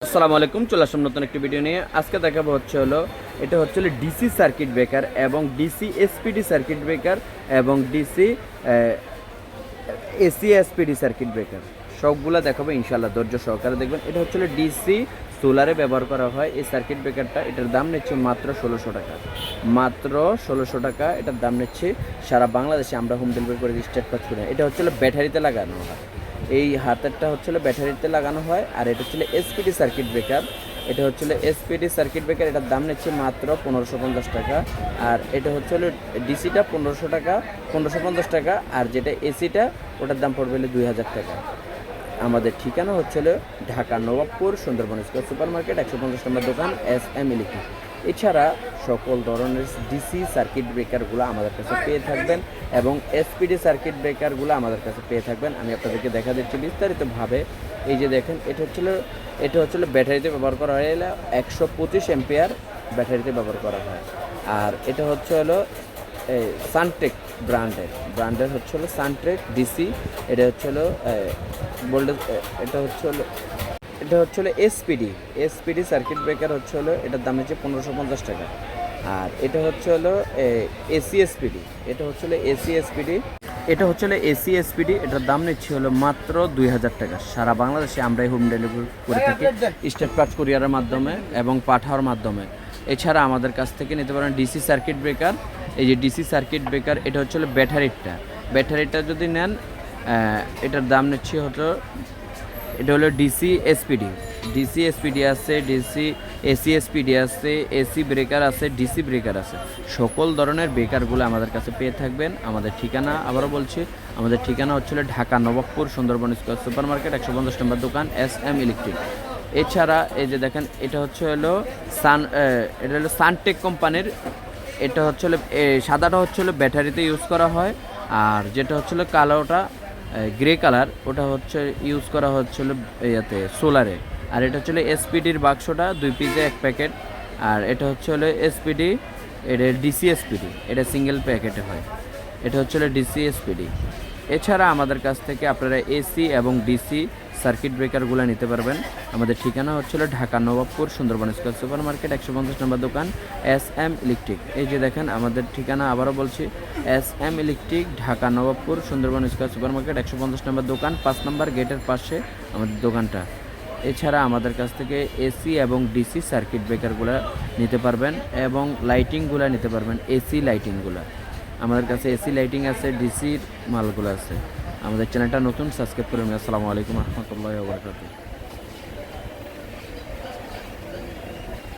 আসসালামু আলাইকুম, চলে আসলাম নতুন একটি ভিডিও নিয়ে। আজকে দেখাবো এটা হচ্ছে ডিসি সার্কিট ব্রেকার এবং ডিসি এসপিডি সার্কিট ব্রেকার এবং DC AC SPD circuit breaker সবগুলা দেখাবো ইনশাআল্লাহ। ধৈর্য সহকারে দেখবেন। এটা হচ্ছে ডিসি সোলারে ব্যবহার করা হয় এই সার্কিট ব্রেকারটা। এটার দাম নিচ্ছে মাত্র 1600 টাকা, মাত্র 1600 টাকা এটার দাম নিচ্ছে। সারা বাংলাদেশে আমরা হোম ডেলিভারি করে স্টেট কাজ করি। এটা হচ্ছে ব্যাটারিতে লাগানো হয়, এই হাতেরটা হচ্ছে ব্যাটারিতে লাগানো হয়। আর এটা হচ্ছে এসপিডি সার্কিট ব্রেকার। এটা হচ্ছে এসপিডি সার্কিট ব্রেকার, এটার দাম নিচ্ছে মাত্র 1550 টাকা। আর এটা হচ্ছে ডিসিটা 1500 টাকা, 1550 টাকা। আর যেটা এসিটা ওটার দাম পড়বে 2000 টাকা। আমাদের ঠিকানা হচ্ছে Dhaka Nawabpur Sundarban square super market 150 নম্বর দোকান SM ইলেকট্রিক। এছাড়া সকল ধরনের ডিসি সার্কিট ব্রেকারগুলো আমাদের কাছে পেয়ে থাকবেন এবং এসপিডি সার্কিট ব্রেকারগুলো আমাদের কাছে পেয়ে থাকবেন। আমি আপনাদেরকে দেখা দিচ্ছি বিস্তারিতভাবে। এই যে দেখেন, এটা হচ্ছে ব্যাটারিতে ব্যবহার করা হয়, 125 এম্পিয়ার ব্যাটারিতে ব্যবহার করা হয়। আর এটা হচ্ছে সানটেক ব্র্যান্ডের হচ্ছে সানটেক ডিসি। এটা হচ্ছে এটা হচ্ছে এসপিডি সার্কিট ব্রেকার হচ্ছে এটার দাম হচ্ছে 1550 টাকা। আর এটা হচ্ছে এসি এসপিডি, এটা হচ্ছে এসি এসপিডি। এটার দাম নিচ্ছে মাত্র 2000 টাকা। সারা বাংলাদেশে আমরা হোম ডেলিভারি করে থাকি স্টেট কার্ড কুরিয়ারের মাধ্যমে এবং পাঠাওয়ার মাধ্যমে। এছাড়া আমাদের কাছ থেকে নিতে পারেন ডিসি সার্কিট ব্রেকার। এই যে ডিসি সার্কিট ব্রেকার, এটা হচ্ছে ব্যাটারিটা যদি নেন, এটার দাম নিচ্ছে এটা হলো ডিসি এসপিডি আছে, এসি এসপিডি আছে, এসি ব্রেকার আছে, ডিসি ব্রেকার আছে। সকল ধরনের ব্রেকারগুলো আমাদের কাছে পেয়ে থাকবেন। আমাদের ঠিকানা আবারও বলছি, আমাদের ঠিকানা হচ্ছে Dhaka Nawabpur Sundarban square super market 150 নম্বর দোকান SM ইলেকট্রিক। এছাড়া এই যে দেখেন, এটা হচ্ছে সানটেক কোম্পানির। এটা হচ্ছে সাদাটা হচ্ছে ব্যাটারিতে ইউজ করা হয়, আর যেটা হচ্ছে কালোটা গ্রে কালার, ওটা হচ্ছে ইউজ করা হচ্ছিল সোলারে। আর এটা হচ্ছে এসপিডির বাক্সটা 2 পিসে 1 প্যাকেট। আর এটা হচ্ছে এসপিডি, এটা ডিসি এসপিডি, এটা সিঙ্গেল প্যাকেটে হয়। এটা হচ্ছে ডিসি এসপিডি। এছাড়া আমাদের কাছ থেকে আপনারা এসি এবং ডিসি সার্কিট ব্রেকারগুলো নিতে পারবেন। আমাদের ঠিকানা হচ্ছে Dhaka Nawabpur Sundarban square super market 150 নম্বর দোকান SM ইলেকট্রিক। এই যে দেখেন, আমাদের ঠিকানা আবারও বলছি, SM electric, Dhaka Nawabpur Sundarban square super market 150 নম্বর দোকান, 5 নম্বর গেটের পাশে আমাদের দোকানটা। এছাড়া আমাদের কাছ থেকে এসি এবং ডিসি সার্কিট ব্রেকারগুলো নিতে পারবেন এবং লাইটিংগুলো নিতে পারবেন। এসি লাইটিংগুলো আমাদের কাছে, এসি লাইটিং আছে, ডিসির মালগুলো আছে। আমাদের চ্যানেলটা নতুন, সাবস্ক্রাইব করুন। আসসালামু আলাইকুম রহমতুল্লাহি ওয়া বারাকাতুহু।